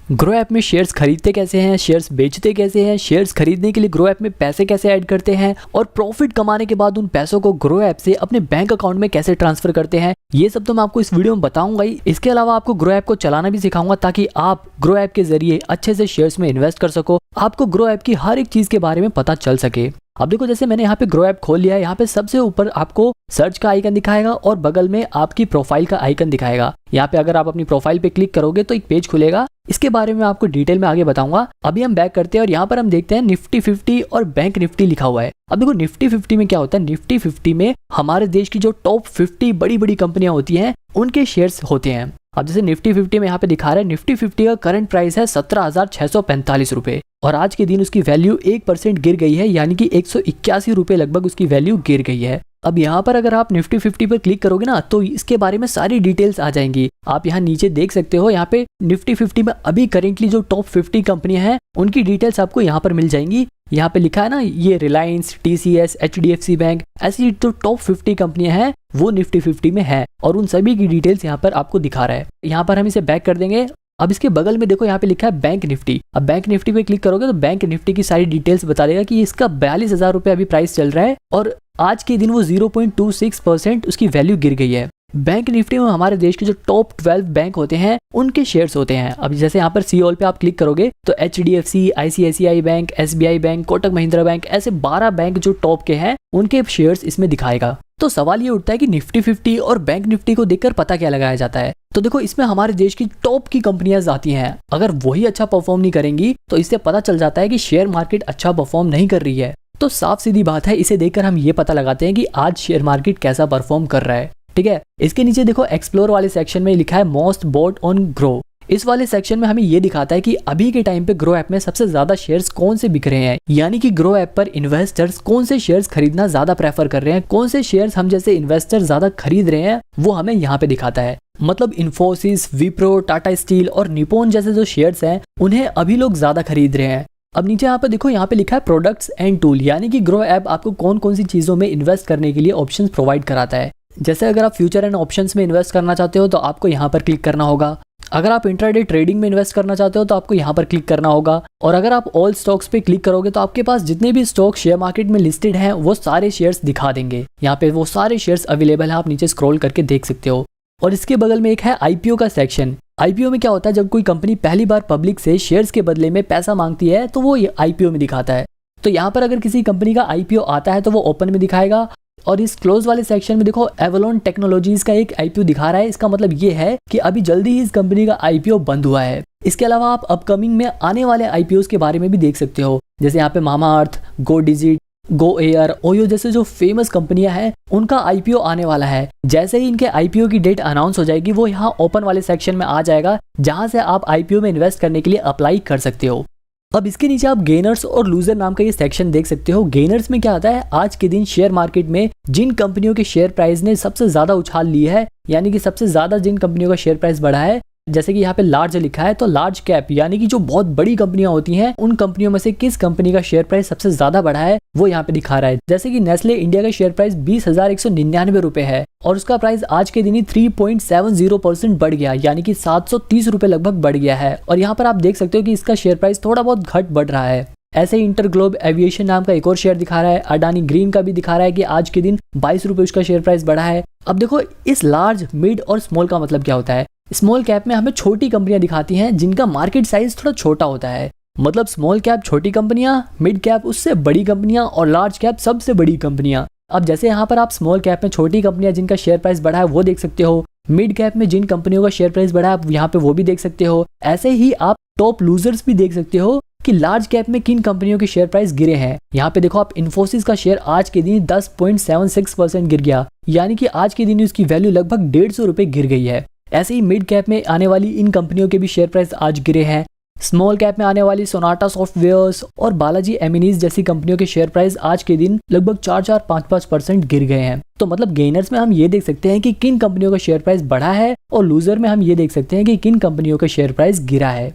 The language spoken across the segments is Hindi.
ग्रो ऐप में शेयर्स खरीदते कैसे हैं, शेयर्स बेचते कैसे हैं, शेयर्स खरीदने के लिए ग्रो ऐप में पैसे कैसे ऐड करते हैं और प्रॉफिट कमाने के बाद उन पैसों को ग्रो ऐप से अपने बैंक अकाउंट में कैसे ट्रांसफर करते हैं, ये सब तो मैं आपको इस वीडियो में बताऊंगा ही। इसके अलावा आपको ग्रो ऐप को चलाना भी सिखाऊंगा ताकि आप ग्रो ऐप के जरिए अच्छे से शेयर्स में इन्वेस्ट कर सको, आपको ग्रो ऐप की हर एक चीज के बारे में पता चल सके। अब देखो, जैसे मैंने यहाँ पे ग्रो ऐप खोल लिया है, यहाँ पे सबसे ऊपर आपको सर्च का आइकन दिखाएगा और बगल में आपकी प्रोफाइल का आइकन दिखाएगा। यहाँ पे अगर आप अपनी प्रोफाइल पे क्लिक करोगे तो एक पेज खुलेगा, इसके बारे में आपको डिटेल में आगे बताऊंगा। अभी हम बैक करते हैं और यहाँ पर हम देखते हैं निफ्टी 50 और बैंक निफ्टी लिखा हुआ है। अब देखो निफ्टी 50 में क्या होता है, निफ्टी 50 में हमारे देश की जो टॉप 50 बड़ी बड़ी कंपनियां होती हैं उनके शेयर्स होते हैं। अब जैसे निफ्टी 50 में यहाँ पे दिखा रहा है, निफ्टी 50 का करंट प्राइस है 17,645 रुपए और आज के दिन उसकी वैल्यू 1% गिर गई है, यानी कि 181 रुपए लगभग उसकी वैल्यू गिर गई है। अब यहाँ पर अगर आप निफ्टी 50 पर क्लिक करोगे ना तो इसके बारे में सारी डिटेल्स आ जाएंगी। आप यहाँ नीचे देख सकते हो, यहाँ पे निफ्टी 50 में अभी करेंटली जो टॉप 50 कंपनियां हैं उनकी डिटेल्स आपको यहाँ पर मिल जाएंगी। यहाँ पे लिखा है ना, ये रिलायंस, TCS, HDFC बैंक, ऐसी जो टॉप 50 कंपनियां हैं वो निफ्टी 50 में है और उन सभी की डिटेल्स यहाँ पर आपको दिखा रहा है। यहाँ पर हम इसे बैक कर देंगे। अब इसके बगल में देखो, यहाँ पे लिखा है बैंक निफ्टी। अब बैंक निफ्टी पे क्लिक करोगे तो बैंक निफ्टी की सारी डिटेल्स बता देगा कि इसका 42,000 रुपए अभी प्राइस चल रहा है और आज के दिन वो 0.26% उसकी वैल्यू गिर गई है। बैंक निफ्टी में हमारे देश के जो टॉप 12 बैंक होते हैं उनके शेयर्स होते हैं। अब जैसे यहाँ पर सी ऑल पे आप क्लिक करोगे तो HDFC, ICICI bank, SBI bank, Kotak Mahindra bank, ऐसे 12 बैंक जो टॉप के हैं उनके शेयर्स इसमें दिखाएगा। तो सवाल ये उठता है कि निफ्टी 50 और बैंक निफ्टी को देखकर पता क्या लगाया जाता है। तो देखो, इसमें हमारे देश की टॉप की कंपनियां आती हैं। अगर वही अच्छा परफॉर्म नहीं करेंगी तो इससे पता चल जाता है कि शेयर मार्केट अच्छा परफॉर्म नहीं कर रही है। तो साफ सीधी बात है, इसे देखकर हम ये पता लगाते हैं कि आज शेयर मार्केट कैसा परफॉर्म कर रहा है। ठीक है, इसके नीचे देखो एक्सप्लोर वाले सेक्शन में लिखा है मोस्ट बॉट ऑन ग्रो। इस वाले सेक्शन में हमें ये दिखाता है कि अभी के टाइम पे ग्रो ऐप में सबसे ज्यादा शेयर्स कौन से बिक रहे हैं, यानी कि ग्रो ऐप पर इन्वेस्टर्स कौन से शेयर्स खरीदना ज्यादा प्रेफर कर रहे हैं, कौन से शेयर्स हम जैसे इन्वेस्टर ज्यादा खरीद रहे हैं, वो हमें यहाँ पे दिखाता है। मतलब इन्फोसिस, विप्रो, टाटा स्टील और निप्पॉन जैसे जो शेयर्स हैं उन्हें अभी लोग ज्यादा खरीद रहे हैं। अब नीचे यहाँ पे देखो, यहाँ पे लिखा है प्रोडक्ट्स एंड टूल, यानी कि ग्रो ऐप आपको कौन कौन सी चीजों में इन्वेस्ट करने के लिए ऑप्शंस प्रोवाइड कराता है। जैसे अगर आप फ्यूचर एंड ऑप्शंस में इन्वेस्ट करना चाहते हो तो आपको यहाँ पर क्लिक करना होगा। अगर आप इंट्राडे ट्रेडिंग में इन्वेस्ट करना चाहते हो तो आपको यहाँ पर क्लिक करना होगा। और अगर आप ऑल स्टॉक्स पे क्लिक करोगे तो आपके पास जितने भी स्टॉक शेयर मार्केट में लिस्टेड हैं वो सारे शेयर्स दिखा देंगे। यहाँ पे वो सारे शेयर्स अवेलेबल है, आप नीचे स्क्रॉल करके देख सकते हो। और इसके बगल में एक है IPO का सेक्शन। IPO में क्या होता है, जब कोई कंपनी पहली बार पब्लिक से शेयर्स के बदले में पैसा मांगती है तो वो ये IPO में दिखाता है। तो यहाँ पर अगर किसी कंपनी का IPO आता है तो वो ओपन में दिखाएगा। और इस क्लोज वाले सेक्शन में देखो एवलॉन टेक्नोलॉजीज का एक IPO दिखा रहा है। इसका मतलब ये है कि अभी जल्दी ही इस कंपनी का IPO बंद हुआ है। इसके अलावा आप अपकमिंग में आने वाले IPOs के बारे में भी देख सकते हो। जैसे यहाँ पे मामाअर्थ, गो डिजिट, गो एयर, ओयो जैसे जो फेमस कंपनियां हैं उनका IPO आने वाला है। जैसे ही इनके IPO की डेट अनाउंस हो जाएगी वो यहाँ ओपन वाले सेक्शन में आ जाएगा, जहां से आप IPO में इन्वेस्ट करने के लिए अप्लाई कर सकते हो। अब इसके नीचे आप गेनर्स और लूजर नाम का ये सेक्शन देख सकते हो। गेनर्स में क्या आता है, आज के दिन शेयर मार्केट में जिन कंपनियों के शेयर प्राइस ने सबसे ज्यादा उछाल ली है, यानी कि सबसे ज्यादा जिन कंपनियों का शेयर प्राइस बढ़ा है, जैसे कि यहाँ पे लार्ज लिखा है तो लार्ज कैप यानी कि जो बहुत बड़ी कंपनियां होती हैं उन कंपनियों में से किस कंपनी का शेयर प्राइस सबसे ज्यादा बढ़ा है वो यहाँ पे दिखा रहा है। जैसे कि नेस्ले इंडिया का शेयर प्राइस 20,199 रुपए है और उसका प्राइस आज के दिन ही 3.70% बढ़ गया, यानी कि 730 रुपए लगभग बढ़ गया है। और यहाँ पर आप देख सकते हो कि इसका शेयर प्राइस थोड़ा बहुत घट बढ़ रहा है। ऐसे ही इंटरग्लोब एविएशन नाम का एक और शेयर दिखा रहा है। अडानी ग्रीन का भी दिखा रहा है कि आज के दिन 22 रुपए उसका शेयर प्राइस बढ़ा है। अब देखो, इस लार्ज, मिड और स्मॉल का मतलब क्या होता है। स्मॉल कैप में हमें छोटी कंपनियां दिखाती हैं जिनका मार्केट साइज थोड़ा छोटा होता है। मतलब स्मॉल कैप छोटी कंपनियां, मिड कैप उससे बड़ी कंपनियां और लार्ज कैप सबसे बड़ी कंपनियां। अब जैसे यहाँ पर आप स्मॉल कैप में छोटी कंपनियां जिनका शेयर प्राइस बढ़ा है वो देख सकते हो। मिड कैप में जिन कंपनियों का शेयर प्राइस बढ़ा है आप यहाँ पे वो भी देख सकते हो। ऐसे ही आप टॉप लूजर्स भी देख सकते हो कि लार्ज कैप में किन कंपनियों के शेयर प्राइस गिरे हैं। यहाँ पे देखो आप, इन्फोसिस का शेयर आज के दिन 10.76% गिर गया, यानी कि आज के दिन उसकी वैल्यू लगभग 150 रुपए गिर गई है। ऐसे ही मिड कैप में आने वाली इन कंपनियों के भी शेयर प्राइस आज गिरे हैं। स्मॉल कैप में आने वाली सोनाटा सॉफ्टवेयर्स और बालाजी एमिनीज जैसी कंपनियों के शेयर प्राइस आज के दिन लगभग 4-5% गिर गए हैं। तो मतलब गेनर्स में हम ये देख सकते हैं कि किन कंपनियों का शेयर प्राइस बढ़ा है और लूजर में हम ये देख सकते हैं कि किन कंपनियों का शेयर प्राइस गिरा है।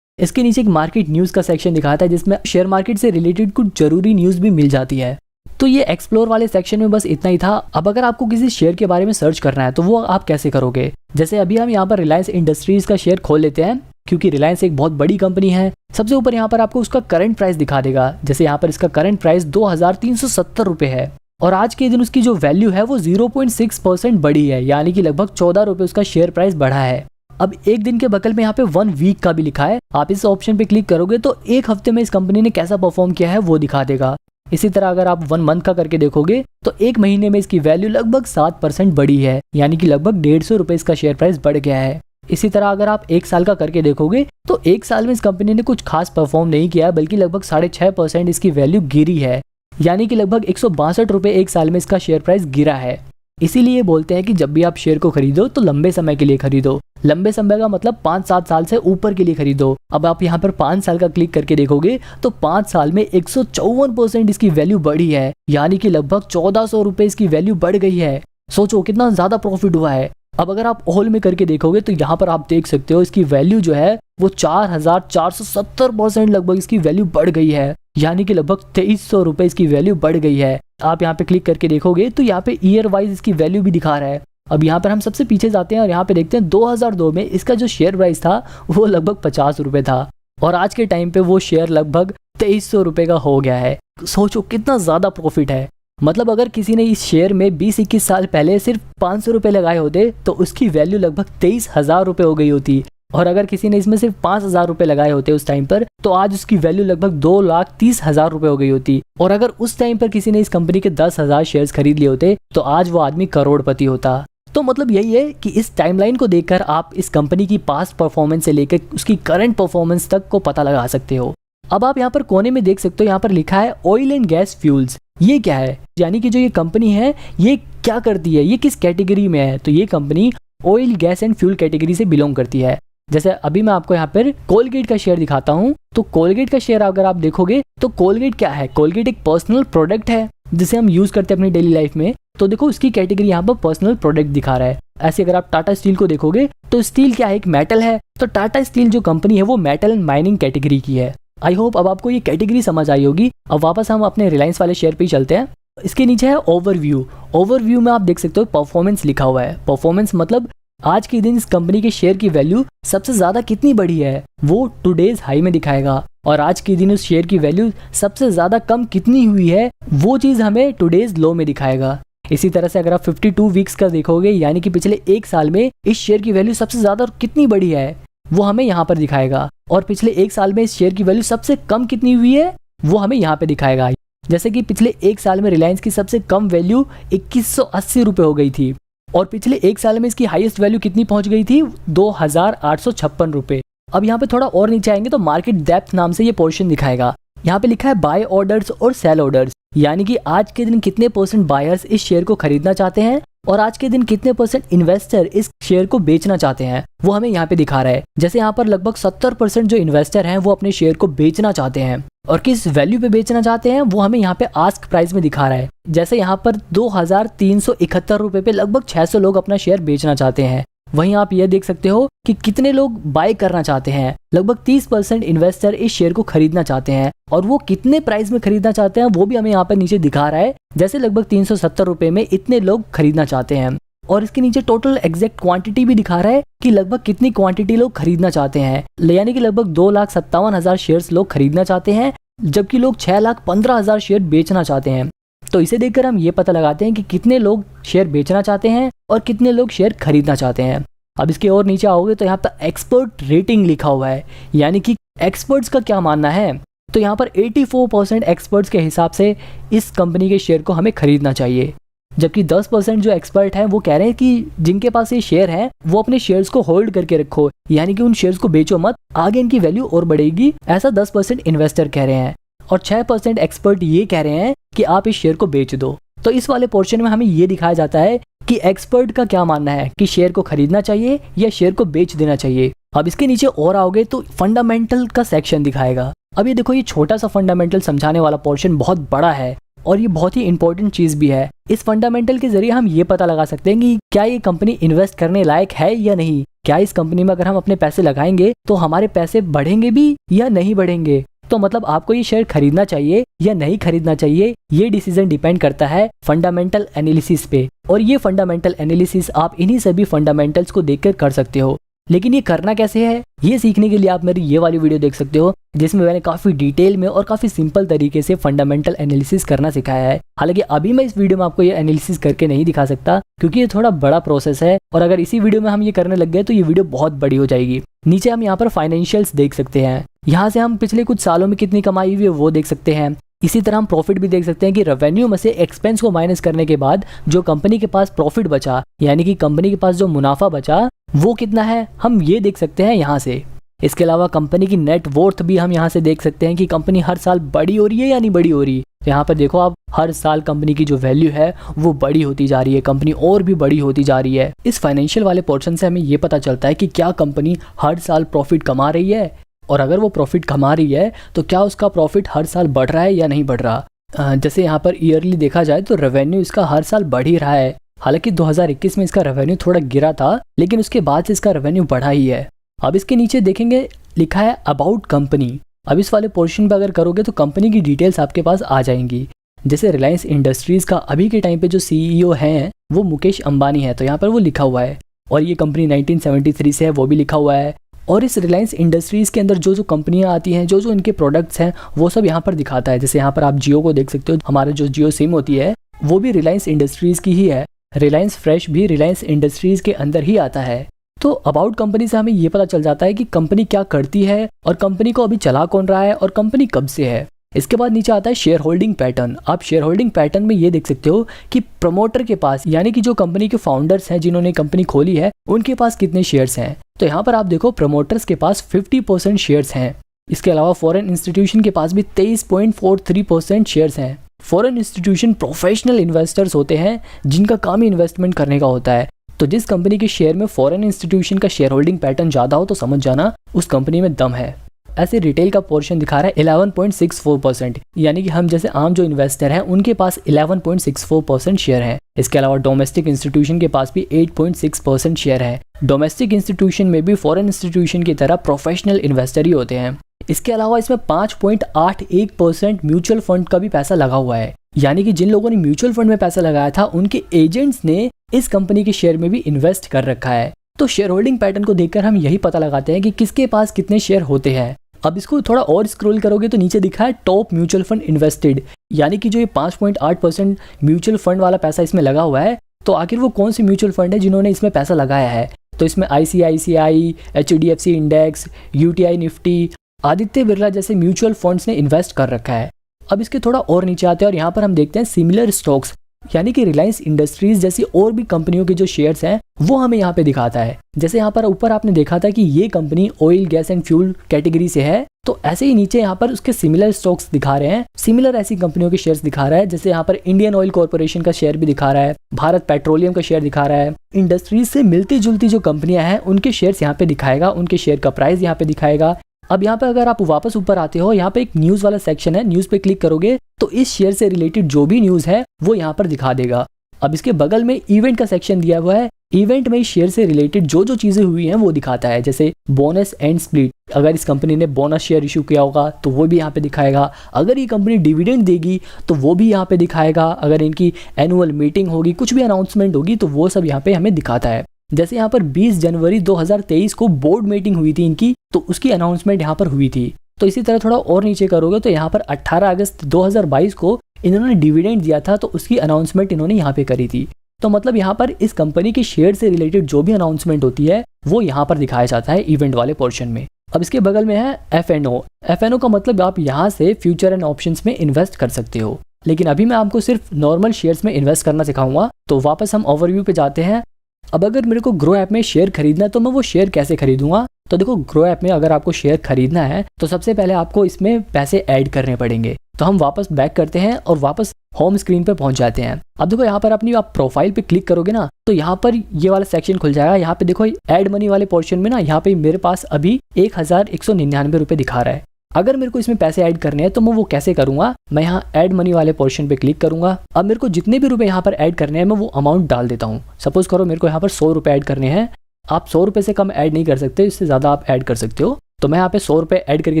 इसके नीचे एक मार्केट न्यूज का सेक्शन दिखाता है जिसमें शेयर मार्केट से रिलेटेड कुछ जरूरी न्यूज भी मिल जाती है। तो ये एक्सप्लोर वाले सेक्शन में बस इतना ही था। अब अगर आपको किसी शेयर के बारे में सर्च करना है तो वो आप कैसे करोगे। जैसे अभी हम यहाँ पर रिलायंस इंडस्ट्रीज का शेयर खोल लेते हैं क्योंकि रिलायंस एक बहुत बड़ी कंपनी है। सबसे ऊपर यहाँ पर आपको उसका करंट प्राइस दिखा देगा। जैसे यहाँ पर इसका करंट प्राइस 2370 रुपये है और आज के दिन उसकी जो वैल्यू है वो 0.6% बढ़ी है, यानी कि लगभग 14 रुपये उसका शेयर प्राइस बढ़ा है। अब एक दिन के बगल में यहाँ पे 1 वीक का भी लिखा है। आप इस ऑप्शन पे क्लिक करोगे तो एक हफ्ते में इस कंपनी ने कैसा परफॉर्म किया है वो दिखा देगा। इसी तरह अगर आप 1 मंथ का करके देखोगे तो एक महीने में इसकी वैल्यू लगभग 7% बढ़ी है, यानी कि लगभग 150 रुपये इसका शेयर प्राइस बढ़ गया है। इसी तरह अगर आप 1 साल का करके देखोगे तो 1 साल में इस कंपनी ने कुछ खास परफॉर्म नहीं किया है, बल्कि लगभग 6.5% इसकी वैल्यू गिरी है, यानी कि लगभग 162 रुपये 1 साल में इसका शेयर प्राइस गिरा है। इसीलिए बोलते हैं कि जब भी आप शेयर को खरीदो तो लंबे समय के लिए खरीदो। लंबे समय का मतलब 5-7 साल से ऊपर के लिए खरीदो। अब आप यहाँ पर 5 साल का क्लिक करके देखोगे तो 5 साल में 154% इसकी वैल्यू बढ़ी है, यानी कि लगभग 1400 रुपये इसकी वैल्यू बढ़ गई है। सोचो कितना ज्यादा प्रॉफिट हुआ है। अब अगर आप ऑल में करके देखोगे तो यहाँ पर आप देख सकते हो इसकी वैल्यू जो है वो 4470% लगभग इसकी वैल्यू बढ़ गई है, यानी कि लगभग 2300 रुपये इसकी वैल्यू बढ़ गई है। आप यहाँ पे क्लिक करके देखोगे तो यहाँ पे ईयर वाइज इसकी वैल्यू भी दिखा रहा है। अब यहाँ पर हम सबसे पीछे जाते हैं और यहाँ पे देखते हैं 2002 में इसका जो शेयर प्राइस था वो लगभग 50 रुपये था और आज के टाइम पे वो शेयर लगभग 2300 रुपये का हो गया है। सोचो कितना ज़्यादा प्रॉफिट है। मतलब अगर किसी ने इस शेयर में 20-21 साल पहले सिर्फ 500 रुपये लगाए होते तो उसकी वैल्यू लगभग 23,000 रुपये हो गई होती, और अगर किसी ने इसमें सिर्फ 5,000 रुपये लगाए होते उस टाइम पर तो आज उसकी वैल्यू लगभग 2,30,000 रुपये हो गई होती। और अगर उस टाइम पर किसी ने इस कंपनी के 10,000 शेयर्स खरीद लिए होते तो आज वो आदमी करोड़पति होता। तो मतलब यही है कि इस टाइमलाइन को देखकर आप इस कंपनी की पास्ट परफॉर्मेंस से लेकर उसकी करंट परफॉर्मेंस तक को पता लगा सकते हो। अब आप यहाँ पर कोने में देख सकते हो, यहाँ पर लिखा है ऑयल एंड गैस फ्यूल्स। ये क्या है, यानी कि जो ये कंपनी है ये क्या करती है, ये किस कैटेगरी में है। तो ये company oil gas and fuel category से बिलोंग करती है। जैसे अभी मैं आपको यहाँ पर कोलगेट का शेयर दिखाता हूँ। तो कोलगेट का शेयर अगर आप देखोगे तो कोलगेट क्या है, कोलगेट एक पर्सनल प्रोडक्ट है जिसे हम यूज करते हैं अपनी डेली लाइफ में। तो देखो उसकी कैटेगरी यहाँ पर पर्सनल प्रोडक्ट दिखा रहा है। ऐसे अगर आप टाटा स्टील को देखोगे तो स्टील क्या है, एक मेटल है। तो टाटा स्टील जो कंपनी है वो मेटल एंड माइनिंग कैटेगरी की है। आई होप अब आपको ये कैटेगरी समझ आई होगी। अब वापस हम अपने रिलायंस वाले शेयर पे ही चलते हैं। इसके नीचे है ओवरव्यू। ओवरव्यू में आप देख सकते हो परफॉर्मेंस लिखा हुआ है। परफॉर्मेंस मतलब आज के दिन इस कंपनी के शेयर की वैल्यू सबसे ज्यादा कितनी बढ़ी है वो टुडेज हाई में दिखाएगा, और आज के दिन उस शेयर की वैल्यू सबसे ज्यादा कम कितनी हुई है वो चीज हमें टुडेज लो में दिखाएगा। इसी तरह से अगर आप 52 वीक्स का देखोगे, यानी कि पिछले 1 साल में इस शेयर की वैल्यू सबसे ज्यादा कितनी बढ़ी है वो हमें यहाँ पर दिखाएगा, और पिछले 1 साल में इस शेयर की वैल्यू सबसे कम कितनी हुई है वो हमें यहाँ पे दिखाएगा। जैसे कि पिछले 1 साल में रिलायंस की सबसे कम वैल्यू 2180 रुपये हो गई थी, और पिछले 1 साल में इसकी हाईएस्ट वैल्यू कितनी पहुंच गई थी, 2856 रुपये। अब यहाँ पे थोड़ा और नीचे आएंगे तो मार्केट डेप्थ नाम से ये पोर्शन दिखाएगा। यहाँ पे लिखा है बाय ऑर्डर्स और सेल ऑर्डर्स, यानी कि आज के दिन कितने % बायर्स इस शेयर को खरीदना चाहते हैं और आज के दिन कितने % इन्वेस्टर इस शेयर को बेचना चाहते हैं वो हमें यहाँ पे दिखा रहा है। जैसे यहाँ पर लगभग 70% जो इन्वेस्टर हैं वो अपने शेयर को बेचना चाहते हैं, और किस वैल्यू पे बेचना चाहते हैं वो हमें यहाँ पे आस्क प्राइस में दिखा रहा है। जैसे यहाँ पर 2371 रुपये पे लगभग 600 लोग अपना शेयर बेचना चाहते हैं। वहीं आप ये देख सकते हो कि कितने लोग बाय करना चाहते हैं। लगभग 30% इन्वेस्टर इस शेयर को खरीदना चाहते हैं, और वो कितने प्राइस में खरीदना चाहते हैं वो भी हमें यहाँ पर नीचे दिखा रहा है। जैसे लगभग 370 रुपये में इतने लोग खरीदना चाहते हैं, और इसके नीचे टोटल एग्जैक्ट क्वांटिटी भी दिखा रहा है कि लगभग कितनी क्वांटिटी लोग खरीदना चाहते हैं, यानी कि लगभग 2,57,000 शेयर्स लोग खरीदना चाहते हैं, जबकि लोग 6,15,000 शेयर बेचना चाहते हैं। तो इसे देखकर हम ये पता लगाते हैं कि कितने लोग शेयर बेचना चाहते हैं और कितने लोग शेयर खरीदना चाहते हैं। अब इसके और नीचे आओगे तो यहाँ पर एक्सपर्ट रेटिंग लिखा हुआ है, यानी कि एक्सपर्ट्स का क्या मानना है। तो यहाँ पर 84% एक्सपर्ट्स के हिसाब से इस कंपनी के शेयर को हमें खरीदना चाहिए, जबकि 10% जो एक्सपर्ट हैं वो कह रहे हैं कि जिनके पास ये शेयर है वो अपने शेयर्स को होल्ड करके रखो, यानी कि उन शेयर्स को बेचो मत, आगे इनकी वैल्यू और बढ़ेगी, ऐसा 10% इन्वेस्टर कह रहे हैं, और 6% एक्सपर्ट ये कह रहे हैं कि आप इस शेयर को बेच दो। तो इस वाले पोर्शन में हमें ये दिखाया जाता है कि एक्सपर्ट का क्या मानना है कि शेयर को खरीदना चाहिए या शेयर को बेच देना चाहिए। अब इसके नीचे और आओगे तो फंडामेंटल का सेक्शन दिखाएगा। अब ये देखो, ये छोटा सा फंडामेंटल समझाने वाला पोर्शन बहुत बड़ा है और ये बहुत ही इंपॉर्टेंट चीज भी है। इस फंडामेंटल के जरिए हम ये पता लगा सकते हैं कि क्या ये कंपनी इन्वेस्ट करने लायक है या नहीं, क्या इस कंपनी में अगर हम अपने पैसे लगाएंगे तो हमारे पैसे बढ़ेंगे भी या नहीं बढ़ेंगे। तो मतलब आपको ये शेयर खरीदना चाहिए या नहीं खरीदना चाहिए, ये डिसीजन डिपेंड करता है फंडामेंटल एनालिसिस पे, और ये फंडामेंटल एनालिसिस आप इन्हीं सभी फंडामेंटल्स को देखकर कर सकते हो। लेकिन ये करना कैसे है, ये सीखने के लिए आप मेरी ये वाली वीडियो देख सकते हो, जिसमें मैंने काफी डिटेल में और काफी सिंपल तरीके से फंडामेंटल एनालिसिस करना सिखाया है। हालांकि अभी मैं इस वीडियो में आपको ये एनालिसिस करके नहीं दिखा सकता, क्योंकि ये थोड़ा बड़ा प्रोसेस है, और अगर इसी वीडियो में हम ये करने लग गए तो ये वीडियो बहुत बड़ी हो जाएगी। नीचे हम यहाँ पर फाइनेंशियल्स देख सकते हैं, यहाँ से हम पिछले कुछ सालों में कितनी कमाई हुई है वो देख सकते हैं। इसी तरह हम प्रॉफिट भी देख सकते हैं कि रेवेन्यू में से एक्सपेंस को माइनस करने के बाद जो कंपनी के पास प्रॉफिट बचा, यानी कि कंपनी के पास जो मुनाफा बचा वो कितना है, हम ये देख सकते हैं यहाँ से। इसके अलावा कंपनी की नेट वर्थ भी हम यहाँ से देख सकते हैं कि कंपनी हर साल बड़ी हो रही है या नहीं बड़ी हो रही। तो यहाँ पर देखो आप, हर साल कंपनी की जो वैल्यू है वो बड़ी होती जा रही है, कंपनी और भी बड़ी होती जा रही है। इस फाइनेंशियल वाले पोर्शन से हमें ये पता चलता है कि क्या कंपनी हर साल प्रॉफिट कमा रही है, और अगर वो प्रॉफिट कमा रही है तो क्या उसका प्रॉफिट हर साल बढ़ रहा है या नहीं बढ़ रहा। जैसे यहाँ पर ईयरली देखा जाए तो रेवेन्यू इसका हर साल बढ़ ही रहा है। हालांकि 2021 में इसका रेवेन्यू थोड़ा गिरा था, लेकिन उसके बाद से इसका रेवेन्यू बढ़ा ही है। अब इसके नीचे देखेंगे लिखा है अबाउट कंपनी। अब इस वाले पोर्शन पर अगर करोगे तो कंपनी की डिटेल्स आपके पास आ जाएंगी। जैसे रिलायंस इंडस्ट्रीज का अभी के टाइम पे जो सीईओ हैं वो मुकेश अंबानी है, तो यहाँ पर वो लिखा हुआ है, और ये कंपनी 1973 से है वो भी लिखा हुआ है। और इस रिलायंस इंडस्ट्रीज़ के अंदर जो जो कंपनियां आती हैं, जो जो इनके प्रोडक्ट्स हैं वो सब यहाँ पर दिखाता है। जैसे यहाँ पर आप जियो को देख सकते हो, हमारा जो जियो सिम होती है वो भी रिलायंस इंडस्ट्रीज़ की ही है। रिलायंस फ्रेश भी रिलायंस इंडस्ट्रीज़ के अंदर ही आता है। तो अबाउट कंपनी से हमें ये पता चल जाता है कि कंपनी क्या करती है, और कंपनी को अभी चला कौन रहा है, और कंपनी कब से है। इसके बाद नीचे आता है शेयर होल्डिंग पैटर्न। आप शेयर होल्डिंग पैटर्न में ये देख सकते हो कि प्रमोटर के पास, यानी कि जो कंपनी के फाउंडर्स हैं जिन्होंने कंपनी खोली है, उनके पास कितने शेयर्स हैं। तो यहाँ पर आप देखो प्रमोटर्स के पास 50% शेयर्स हैं। इसके अलावा फॉरेन इंस्टीट्यूशन के पास भी 23.43% शेयर्स हैं। फॉरेन इंस्टीट्यूशन प्रोफेशनल इन्वेस्टर्स होते हैं जिनका काम ही इन्वेस्टमेंट करने का होता है। तो जिस कंपनी के शेयर में फॉरेन इंस्टीट्यूशन का शेयर होल्डिंग पैटर्न ज़्यादा हो तो समझ जाना उस कंपनी में दम है। ऐसे रिटेल का पोर्शन दिखा रहा है 11.64%, यानी कि हम जैसे आम जो इन्वेस्टर हैं उनके पास 11.64% शेयर है। इसके अलावा डोमेस्टिक इंस्टीट्यूशन के पास भी 8.6% शेयर है। डोमेस्टिक इंस्टीट्यूशन में भी फॉरेन इंस्टीट्यूशन की तरह प्रोफेशनल इन्वेस्टर ही होते हैं। इसके अलावा इसमें 5.81% म्यूचुअल फंड का भी पैसा लगा हुआ है, यानी कि जिन लोगों ने म्यूचुअल फंड में पैसा लगाया था उनके एजेंट्स ने इस कंपनी के शेयर में भी इन्वेस्ट कर रखा है। तो शेयर होल्डिंग पैटर्न को देखकर हम यही पता लगाते हैं कि किसके पास कितने शेयर होते हैं। अब इसको थोड़ा और स्क्रॉल करोगे तो नीचे दिखा है टॉप म्यूचुअल फंड इन्वेस्टेड, यानी कि जो ये 5.8% म्यूचुअल फंड वाला पैसा इसमें लगा हुआ है, तो आखिर वो कौन सी म्यूचुअल फंड है जिन्होंने इसमें पैसा लगाया है। तो इसमें ICICI, HDFC index, UTI Nifty, Aditya Birla जैसे म्यूचुअल फंड्स ने इन्वेस्ट कर रखा है। अब इसके थोड़ा और नीचे आते हैं और यहाँ पर हम देखते हैं सिमिलर स्टॉक्स, यानी कि रिलायंस इंडस्ट्रीज जैसी और भी कंपनियों के जो शेयर्स हैं वो हमें यहाँ पे दिखाता है। जैसे यहाँ पर ऊपर आपने देखा था कि ये company oil gas and fuel category से है, तो ऐसे ही नीचे यहाँ पर उसके सिमिलर स्टॉक्स दिखा रहे हैं, सिमिलर ऐसी कंपनियों के शेयर्स दिखा रहा है। जैसे यहाँ पर इंडियन ऑयल कॉर्पोरेशन का शेयर भी दिखा रहा है, भारत पेट्रोलियम का शेयर दिखा रहा है। इंडस्ट्रीज से मिलती जुलती जो कंपनियां हैं उनके शेयर्स यहाँ पे दिखाएगा, उनके शेयर का प्राइस यहाँ पे दिखाएगा। अब यहाँ पे अगर आप वापस ऊपर आते हो, यहाँ पे एक न्यूज वाला सेक्शन है, न्यूज पे क्लिक करोगे तो इस शेयर से रिलेटेड जो भी न्यूज है वो यहाँ पर दिखा देगा। अब इसके बगल में इवेंट का सेक्शन दिया हुआ है, इवेंट में शेयर से रिलेटेड जो जो चीजें हुई हैं वो दिखाता है। जैसे बोनस एंड स्प्लिट, अगर इस कंपनी ने बोनस शेयर इशू किया होगा तो वो भी यहाँ पे दिखाएगा। अगर ये कंपनी डिविडेंड देगी तो वो भी यहाँ पे दिखाएगा। अगर इनकी एनुअल मीटिंग होगी, कुछ भी अनाउंसमेंट होगी तो वो सब यहाँ पे हमें दिखाता है। जैसे यहाँ पर 20 जनवरी 2023 को बोर्ड मीटिंग हुई थी इनकी, तो उसकी अनाउंसमेंट यहाँ पर हुई थी। तो इसी तरह थोड़ा और नीचे करोगे तो यहाँ पर 18 अगस्त 2022 को इन्होंने डिविडेंड दिया था, तो उसकी अनाउंसमेंट इन्होंने यहाँ पे करी थी। तो मतलब यहाँ पर इस कंपनी के शेयर से रिलेटेड जो भी अनाउंसमेंट होती है वो यहाँ पर दिखाया जाता है इवेंट वाले पोर्शन में। अब इसके बगल में है FNO। FNO का मतलब आप यहाँ से फ्यूचर एंड ऑप्शंस में इन्वेस्ट कर सकते हो, लेकिन अभी मैं आपको सिर्फ नॉर्मल शेयर्स में इन्वेस्ट करना सिखाऊंगा। तो वापस हम ओवरव्यू पे जाते हैं। अब अगर मेरे को ग्रो ऐप में शेयर खरीदना है तो मैं वो शेयर कैसे खरीदूंगा। तो देखो, ग्रो ऐप में अगर आपको शेयर खरीदना है तो सबसे पहले आपको इसमें पैसे ऐड करने पड़ेंगे। तो हम वापस बैक करते हैं और वापस होम स्क्रीन पे पहुंच जाते हैं। अब देखो यहाँ पर अपनी आप प्रोफाइल पे क्लिक करोगे ना तो यहाँ पर ये वाला सेक्शन खुल जाएगा। यहाँ पे देखो ऐड मनी वाले पोर्शन में ना, यहाँ पे मेरे पास अभी 1199 रुपये दिखा रहा है। अगर मेरे को इसमें पैसे ऐड करने हैं तो मैं वो कैसे करूंगा, मैं यहाँ ऐड मनी वाले पोर्शन पे क्लिक करूंगा। अब मेरे को जितने भी रुपए यहाँ पर ऐड करने हैं मैं वो अमाउंट डाल देता हूँ। सपोज करो मेरे को यहाँ पर 100 रुपये ऐड करने हैं। आप 100 रुपये से कम ऐड नहीं कर सकते, इससे ज़्यादा आप ऐड कर सकते हो। तो मैं यहाँ पे 100 रुपये ऐड करके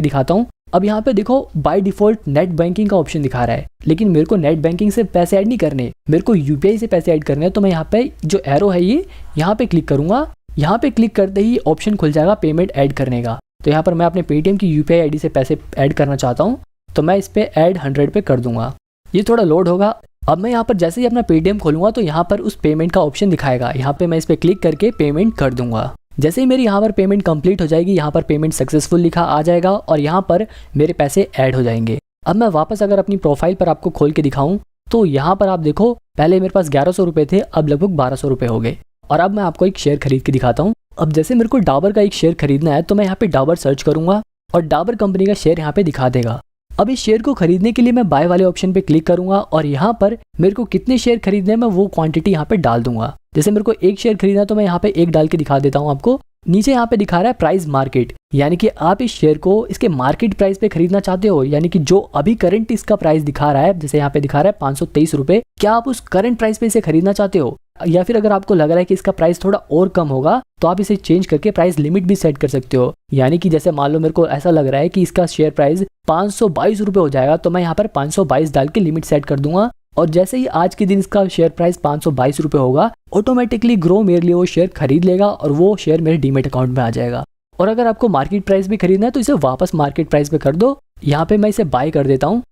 दिखाता हूँ। अब यहाँ पे देखो बाय डिफॉल्ट नेट बैंकिंग का ऑप्शन दिखा रहा है, लेकिन मेरे को नेट बैंकिंग से पैसे ऐड नहीं करने, मेरे को UPI से पैसे ऐड करने हैं। तो मैं यहाँ पे जो एरो है ये यहाँ पे क्लिक करूंगा यहाँ पे क्लिक करते ही ऑप्शन खुल जाएगा पेमेंट ऐड करने का। तो यहाँ पर मैं अपने पेटीएम की यूपीआई आईडी से पैसे ऐड करना चाहता हूँ, तो मैं इस पर ऐड 100 पे कर दूंगा। ये थोड़ा लोड होगा। अब मैं यहाँ पर जैसे ही अपना पेटीएम खोलूँगा तो यहाँ पर उस पेमेंट का ऑप्शन दिखाएगा। यहाँ पे मैं इस पर क्लिक करके पेमेंट कर दूंगा। जैसे ही मेरी यहाँ पर पेमेंट कंप्लीट हो जाएगी, यहाँ पर पेमेंट सक्सेसफुल लिखा आ जाएगा और यहाँ पर मेरे पैसे ऐड हो जाएंगे। अब मैं वापस अगर अपनी प्रोफाइल पर आपको खोल के दिखाऊं तो यहाँ पर आप देखो, पहले मेरे पास 1100 रुपये थे, अब लगभग 1200 रुपये हो गए। और अब मैं आपको एक शेयर खरीद के दिखाता हूँ। अब जैसे मेरे को डाबर का एक शेयर खरीदना है तो मैं यहाँ पे डाबर सर्च करूंगा और डाबर कंपनी का शेयर यहाँ पे दिखा देगा। अब इस शेयर को खरीदने के लिए मैं बाय वाले ऑप्शन पे क्लिक करूंगा और यहाँ पर मेरे को कितने शेयर खरीदने हैं मैं वो क्वांटिटी यहाँ पे डाल दूंगा। जैसे मेरे को एक शेयर खरीदना है तो मैं यहाँ पे एक डाल के दिखा देता हूँ आपको। नीचे यहाँ पे दिखा रहा है प्राइस मार्केट, यानी कि आप इस शेयर को इसके मार्केट प्राइस पे खरीदना चाहते हो, यानी कि जो अभी करंट इसका प्राइस दिखा रहा है, जैसे यहाँ पे दिखा रहा है 523 रुपये, क्या आप उस करंट प्राइस पे इसे खरीदना चाहते हो? या फिर अगर आपको लग रहा है कि इसका प्राइस थोड़ा और कम होगा तो आप इसे चेंज करके प्राइस लिमिट भी सेट कर सकते हो। यानी कि जैसे मान लो मेरे को ऐसा लग रहा है कि इसका शेयर प्राइस 522 रुपये हो जाएगा, तो मैं यहाँ पर 522 डाल के लिमिट सेट कर दूंगा। और जैसे ही आज के दिन इसका शेयर प्राइस 522 रुपये होगा, ऑटोमेटिकली ग्रो मेरे लिए वो शेयर खरीद लेगा और वो शेयर मेरे डीमेट अकाउंट में आ जाएगा। और अगर आपको मार्केट प्राइस भी खरीदना है तो इसे वापस मार्केट प्राइस पे कर दो। यहाँ पे मैं इसे बाय कर देता हूँ।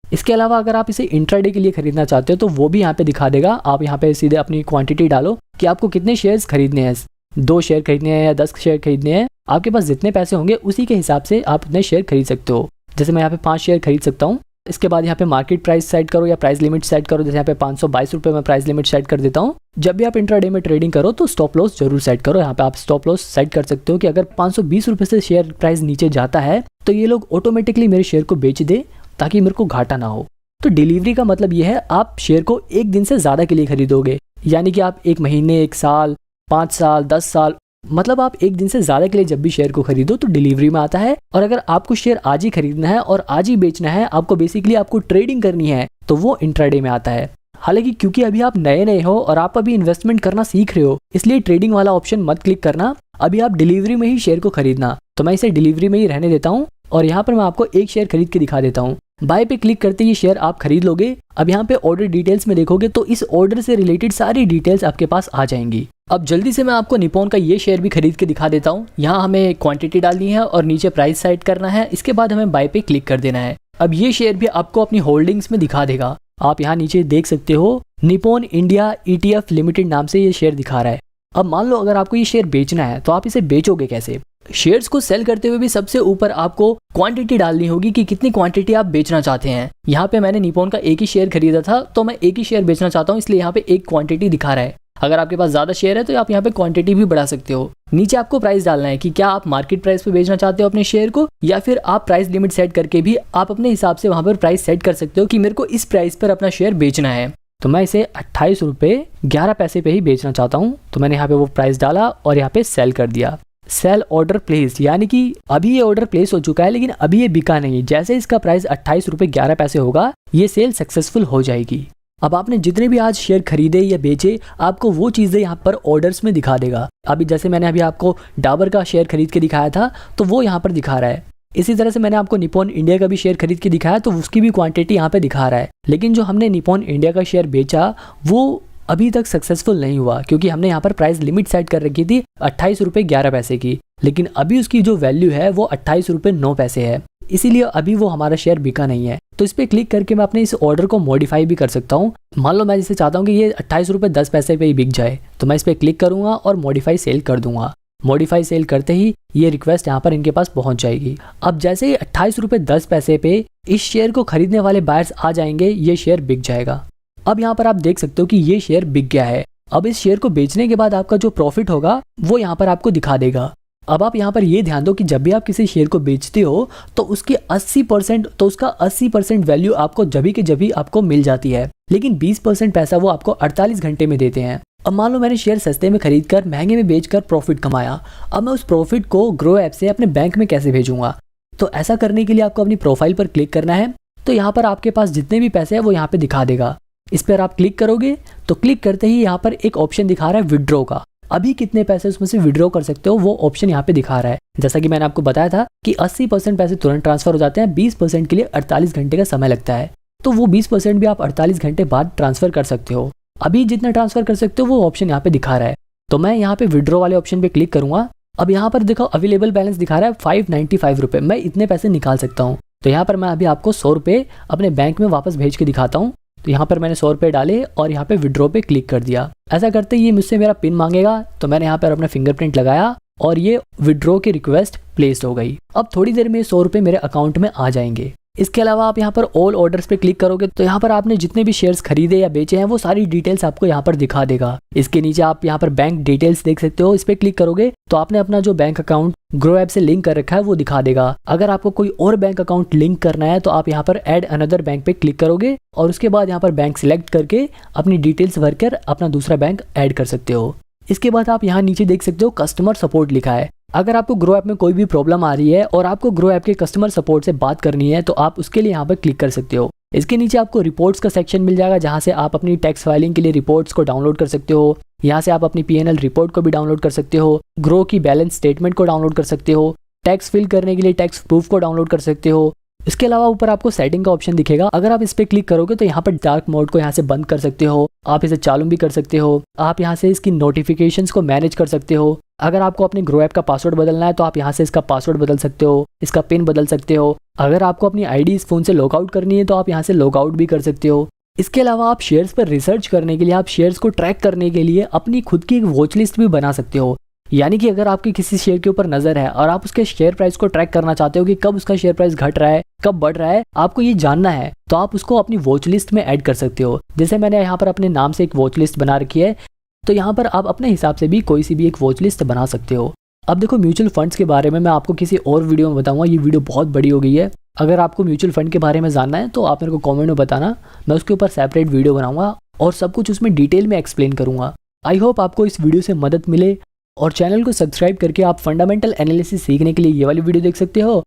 इसके अलावा अगर आप इसे इंट्राडे के लिए खरीदना चाहते हो तो वो भी यहाँ पे दिखा देगा। आप यहाँ पे सीधे अपनी क्वांटिटी डालो कि आपको कितने शेयर्स खरीदने हैं, 2 शेयर खरीदने हैं या 10 शेयर खरीदने हैं। आपके पास जितने पैसे होंगे उसी के हिसाब से आप उतने शेयर खरीद सकते हो। जैसे मैं यहाँ पे 5 शेयर खरीद सकता हूँ। इसके बाद यहाँ पे मार्केट प्राइस सेट करो या प्राइस लिमिट सेट करो। जैसे यहाँ पे 522 रुपये में प्राइस लिमिट सेट कर देता हूँ। जब भी आप इंट्राडे में ट्रेडिंग करो तो स्टॉप लॉस जरूर सेट करो। यहाँ पे आप स्टॉप लॉस सेट कर सकते हो कि अगर 520 रुपये से शेयर प्राइस नीचे जाता है तो ये लोग ऑटोमेटिकली मेरे शेयर को बेच दे ताकि मेरे को घाटा ना हो। तो डिलीवरी का मतलब ये है, आप शेयर को एक दिन से ज़्यादा के लिए खरीदोगे, यानी कि आप 1 महीने, 1 साल, 5 साल, 10 साल, मतलब आप एक दिन से ज़्यादा के लिए जब भी शेयर को खरीदो तो डिलीवरी में आता है। और अगर आपको शेयर आज ही खरीदना है और आज ही बेचना है, आपको बेसिकली आपको ट्रेडिंग करनी है, तो वो इंट्राडे में आता है। हालांकि क्योंकि अभी आप नए हो और आप अभी इन्वेस्टमेंट करना सीख रहे हो, इसलिए ट्रेडिंग वाला ऑप्शन मत क्लिक करना। अभी आप डिलीवरी में ही शेयर को खरीदना। तो मैं इसे डिलीवरी में ही रहने देता हूँ और यहाँ पर मैं आपको एक शेयर खरीद के दिखा देता हूँ। बाय पे क्लिक करते ही शेयर आप खरीद लोगे। अब यहाँ पे ऑर्डर डिटेल्स में देखोगे तो इस ऑर्डर से रिलेटेड सारी डिटेल्स आपके पास आ जाएंगी। अब जल्दी से मैं आपको निप्पॉन का ये शेयर भी खरीद के दिखा देता हूँ। यहाँ हमें क्वांटिटी डालनी है और नीचे प्राइस सेट करना है। इसके बाद हमें बाय पे क्लिक कर देना है। अब ये शेयर भी आपको अपनी होल्डिंग्स में दिखा देगा। आप यहाँ नीचे देख सकते हो, निप्पॉन इंडिया ETF लिमिटेड नाम से ये शेयर दिखा रहा है। अब मान लो अगर आपको ये शेयर बेचना है तो आप इसे बेचोगे कैसे? शेयर्स को सेल करते हुए भी सबसे ऊपर आपको क्वांटिटी डालनी होगी कि कितनी क्वांटिटी आप बेचना चाहते हैं। यहाँ पे मैंने निप्पॉन का एक ही शेयर खरीदा था तो मैं एक ही शेयर बेचना चाहता हूँ, इसलिए यहाँ पे एक क्वांटिटी दिखा रहा है। अगर आपके पास ज्यादा शेयर है तो आप यहाँ पे क्वांटिटी भी बढ़ा सकते हो। नीचे आपको प्राइस डालना है कि क्या आप मार्केट प्राइस पे बेचना चाहते हो अपने शेयर को, या फिर आप प्राइस लिमिट सेट करके भी आप अपने हिसाब से वहां पर प्राइस सेट कर सकते हो कि मेरे को इस प्राइस पर अपना शेयर बेचना है। तो मैं इसे 28 रुपये 11 पैसे पे ही बेचना चाहता हूँ। तो मैंने यहाँ पे वो प्राइस डाला और यहाँ पे सेल कर दिया। सेल ऑर्डर प्लेस, यानी कि अभी ये ऑर्डर प्लेस हो चुका है लेकिन अभी ये बिका नहीं। जैसे इसका प्राइस 28 रुपये 11 पैसे होगा, ये सेल सक्सेसफुल हो जाएगी। अब आपने जितने भी आज शेयर खरीदे या बेचे, आपको वो चीज़ें यहाँ पर ऑर्डर्स में दिखा देगा। अभी जैसे मैंने अभी आपको डाबर का शेयर खरीद के दिखाया था तो वो यहाँ पर दिखा रहा है। इसी तरह से मैंने आपको निप्पॉन इंडिया का भी शेयर खरीद के दिखाया तो उसकी भी क्वांटिटी यहाँ पे दिखा रहा है। लेकिन जो हमने निप्पॉन इंडिया का शेयर बेचा वो अभी तक सक्सेसफुल नहीं हुआ, क्योंकि हमने यहाँ पर प्राइस लिमिट सेट कर रखी थी 28 रुपये 11 पैसे की, लेकिन अभी उसकी जो वैल्यू है वो 28 रुपये 9 पैसे है। इसीलिए अभी वो हमारा शेयर बिका नहीं है। तो इस पर क्लिक करके मैं अपने इस ऑर्डर को मॉडिफाई भी कर सकता हूँ। मान लो मैं जैसे चाहता हूँ कि ये 28 रुपये 10 पैसे पे ही बिक जाए, तो मैं इस पर क्लिक करूंगा और मॉडिफाई सेल कर दूंगा। मॉडिफाई सेल करते ही ये रिक्वेस्ट यहाँ पर इनके पास पहुंच जाएगी। अब जैसे ही 28 रुपये 10 पैसे पे इस शेयर को खरीदने वाले बायर्स आ जाएंगे, ये शेयर बिक जाएगा। अब यहाँ पर आप देख सकते हो कि ये शेयर बिक गया है। अब इस शेयर को बेचने के बाद आपका जो प्रॉफिट होगा वो यहाँ पर आपको दिखा देगा। अब आप यहाँ पर ये ध्यान दो कि जब भी आप किसी शेयर को बेचते हो तो उसकी 80% तो उसका 80% वैल्यू आपको जभी के जभी आपको मिल जाती है, लेकिन 20% पैसा वो आपको 48 घंटे में देते हैं। अब मान लो मैंने शेयर सस्ते में खरीद कर महंगे में बेचकर प्रॉफिट कमाया। अब मैं उस प्रॉफिट को ग्रो ऐप से अपने बैंक में कैसे भेजूंगा? तो ऐसा करने के लिए आपको अपनी प्रोफाइल पर क्लिक करना है। तो यहाँ पर आपके पास जितने भी पैसे हैं वो यहाँ पे दिखा देगा। इस पर आप क्लिक करोगे तो क्लिक करते ही यहाँ पर एक ऑप्शन दिखा रहा है विड्रॉ का। अभी कितने पैसे उसमें से विड्रॉ कर सकते हो वो ऑप्शन यहाँ पे दिखा रहा है। जैसा कि मैंने आपको बताया था कि 80% पैसे तुरंत ट्रांसफर हो जाते हैं, 20% के लिए 48 घंटे का समय लगता है। तो वो 20% भी आप 48 घंटे बाद ट्रांसफर कर सकते हो। अभी जितना ट्रांसफर कर सकते हो वो ऑप्शन यहाँ पे दिखा रहा है। तो मैं यहाँ पे विड्रॉ वाले ऑप्शन पे क्लिक करूंगा। अब यहाँ पर देखो अवेलेबल बैलेंस दिखा रहा है 595 रुपये, मैं इतने पैसे निकाल सकता हूँ। तो यहाँ पर मैं अभी आपको 100 रुपये अपने बैंक में वापस भेज के दिखाता हूँ। तो यहाँ पर मैंने 100 रुपये डाले और यहाँ पे विड्रॉ पे क्लिक कर दिया। ऐसा करते ये मुझसे मेरा पिन मांगेगा, तो मैंने यहाँ पर अपना फिंगरप्रिंट लगाया और ये विड्रॉ की रिक्वेस्ट प्लेस्ड हो गई। अब थोड़ी देर में 100 रुपये मेरे अकाउंट में आ जाएंगे। इसके अलावा आप यहाँ पर ऑल ऑर्डर्स पे क्लिक करोगे तो यहाँ पर आपने जितने भी शेयर्स खरीदे या बेचे हैं वो सारी डिटेल्स आपको यहाँ पर दिखा देगा। इसके नीचे आप यहाँ पर बैंक डिटेल्स देख सकते हो, इस पे क्लिक करोगे तो आपने अपना जो बैंक अकाउंट ग्रो ऐप से लिंक कर रखा है वो दिखा देगा। अगर आपको कोई और बैंक अकाउंट लिंक करना है तो आप यहाँ पर ऐड अनदर बैंक पे क्लिक करोगे और उसके बाद यहाँ पर बैंक सिलेक्ट करके अपनी डिटेल्स भरकर अपना दूसरा बैंक ऐड कर सकते हो। इसके बाद आप यहाँ नीचे देख सकते हो कस्टमर सपोर्ट लिखा है। अगर आपको ग्रो ऐप में कोई भी प्रॉब्लम आ रही है और आपको ग्रो ऐप के कस्टमर सपोर्ट से बात करनी है तो आप उसके लिए यहाँ पर क्लिक कर सकते हो। इसके नीचे आपको रिपोर्ट्स का सेक्शन मिल जाएगा जहाँ से आप अपनी टैक्स फाइलिंग के लिए रिपोर्ट्स को डाउनलोड कर सकते हो। यहाँ से आप अपनी PNL रिपोर्ट को भी डाउनलोड कर सकते हो, ग्रो की बैलेंस स्टेटमेंट को डाउनलोड कर सकते हो, टैक्स फिल करने के लिए टैक्स प्रूफ को डाउनलोड कर सकते हो। इसके अलावा ऊपर आपको सेटिंग का ऑप्शन दिखेगा, अगर आप इस पे क्लिक करोगे तो यहाँ पर डार्क मोड को यहाँ से बंद कर सकते हो, आप इसे चालू भी कर सकते हो। आप यहाँ से इसकी नोटिफिकेशंस को मैनेज कर सकते हो। अगर आपको अपने ग्रो ऐप का पासवर्ड बदलना है तो आप यहाँ से इसका पासवर्ड बदल सकते हो, इसका पिन बदल सकते हो। अगर आपको अपनी आईडी इस फोन से लॉगआउट करनी है तो आप यहाँ से लॉगआउट भी कर सकते हो। इसके अलावा आप शेयर्स पर रिसर्च करने के लिए, आप शेयर्स को ट्रैक करने के लिए अपनी खुद की एक वॉच लिस्ट भी बना सकते हो। यानी कि अगर आपकी किसी शेयर के ऊपर नजर है और आप उसके शेयर प्राइस को ट्रैक करना चाहते हो कि कब उसका शेयर प्राइस घट रहा है, कब बढ़ रहा है, आपको ये जानना है तो आप उसको अपनी वॉच लिस्ट में ऐड कर सकते हो। जैसे मैंने यहाँ पर अपने नाम से एक वॉच लिस्ट बना रखी है, तो यहाँ पर आप अपने हिसाब से भी कोई सी भी एक वॉच लिस्ट बना सकते हो। अब देखो म्यूचुअल फंड्स के बारे में मैं आपको किसी और वीडियो में बताऊंगा, ये वीडियो बहुत बड़ी हो गई है। अगर आपको म्यूचुअल फंड के बारे में जानना है तो आप मेरे को कमेंट में बताना, मैं उसके ऊपर सेपरेट वीडियो बनाऊंगा और सब कुछ उसमें डिटेल में एक्सप्लेन करूंगा। आई होप आपको इस वीडियो से मदद मिले और चैनल को सब्सक्राइब करके आप फंडामेंटल एनालिसिस सीखने के लिए ये वाली वीडियो देख सकते हो।